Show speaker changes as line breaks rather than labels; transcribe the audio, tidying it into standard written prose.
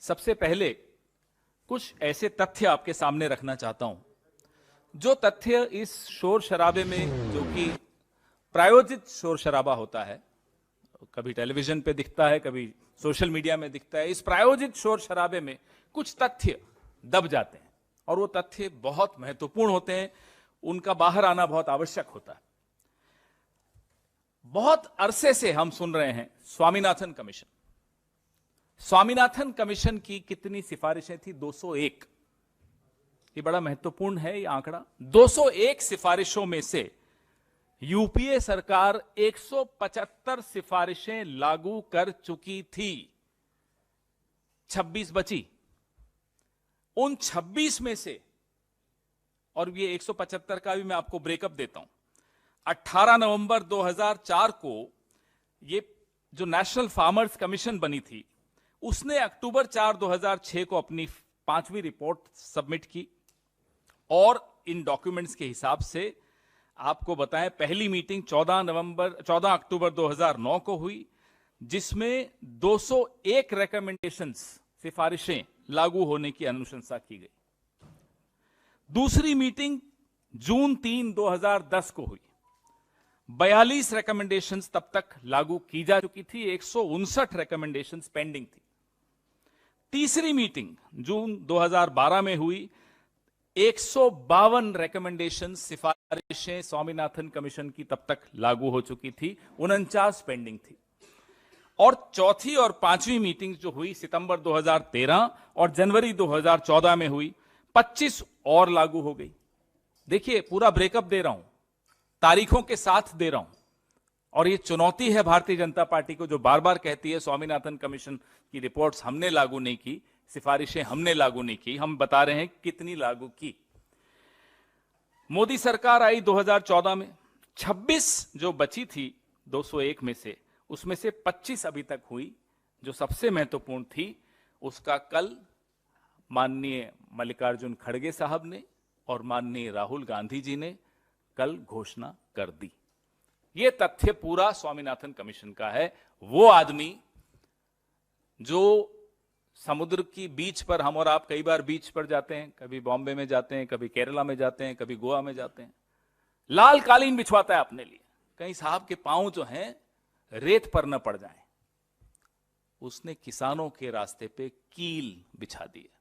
सबसे पहले कुछ ऐसे तथ्य आपके सामने रखना चाहता हूं, जो तथ्य इस शोर शराबे में, जो कि प्रायोजित शोर शराबा होता है, कभी टेलीविजन पे दिखता है, कभी सोशल मीडिया में दिखता है, इस प्रायोजित शोर शराबे में कुछ तथ्य दब जाते हैं और वो तथ्य बहुत महत्वपूर्ण होते हैं, उनका बाहर आना बहुत आवश्यक होता है। बहुत अरसे से हम सुन रहे हैं स्वामीनाथन कमीशन। स्वामीनाथन कमीशन की कितनी सिफारिशें थी? 201। ये बड़ा महत्वपूर्ण है ये आंकड़ा। 201 सिफारिशों में से यूपीए सरकार 175 सिफारिशें लागू कर चुकी थी, 26 बची। उन 26 में से, और ये 175 का भी मैं आपको ब्रेकअप देता हूं, 18 नवंबर 2004 को ये जो नेशनल फार्मर्स कमीशन बनी थी, उसने अक्टूबर 4, 2006 को अपनी 5वीं रिपोर्ट सबमिट की और इन डॉक्यूमेंट्स के हिसाब से आपको बताएं, पहली मीटिंग 14 अक्टूबर 2009 को हुई, जिसमें 201 रिकमेंडेशंस, सिफारिशें लागू होने की अनुशंसा की गई। दूसरी मीटिंग जून 3, 2010 को हुई, 42 रिकमेंडेशंस तब तक लागू की जा चुकी थी, 159 रिकमेंडेशंस पेंडिंग थी। तीसरी मीटिंग जून 2012 में हुई, 152 रिकमेंडेशन, सिफारिशें स्वामीनाथन कमीशन की तब तक लागू हो चुकी थी, 49 पेंडिंग थी। और चौथी और 5वीं मीटिंग जो हुई सितंबर 2013 और जनवरी 2014 में हुई, 25 और लागू हो गई। देखिए, पूरा ब्रेकअप दे रहा हूं, तारीखों के साथ दे रहा हूं, और ये चुनौती है भारतीय जनता पार्टी को, जो बार बार कहती है स्वामीनाथन कमीशन की रिपोर्ट्स हमने लागू नहीं की, सिफारिशें हमने लागू नहीं की। हम बता रहे हैं कितनी लागू की। मोदी सरकार आई 2014 में, 26 जो बची थी 201 में से, उसमें से 25 अभी तक हुई। जो सबसे महत्वपूर्ण थी, उसका कल माननीय मल्लिकार्जुन खड़गे साहब ने और माननीय राहुल गांधी जी ने कल घोषणा कर दी। यह तथ्य पूरा स्वामीनाथन कमीशन का है। वो आदमी जो समुद्र की बीच पर, हम और आप कई बार बीच पर जाते हैं, कभी बॉम्बे में जाते हैं, कभी केरला में जाते हैं, कभी गोवा में जाते हैं, लाल कालीन बिछवाता है अपने लिए, कहीं साहब के पांव जो हैं रेत पर न पड़ जाएं। उसने किसानों के रास्ते पे कील बिछा दी है।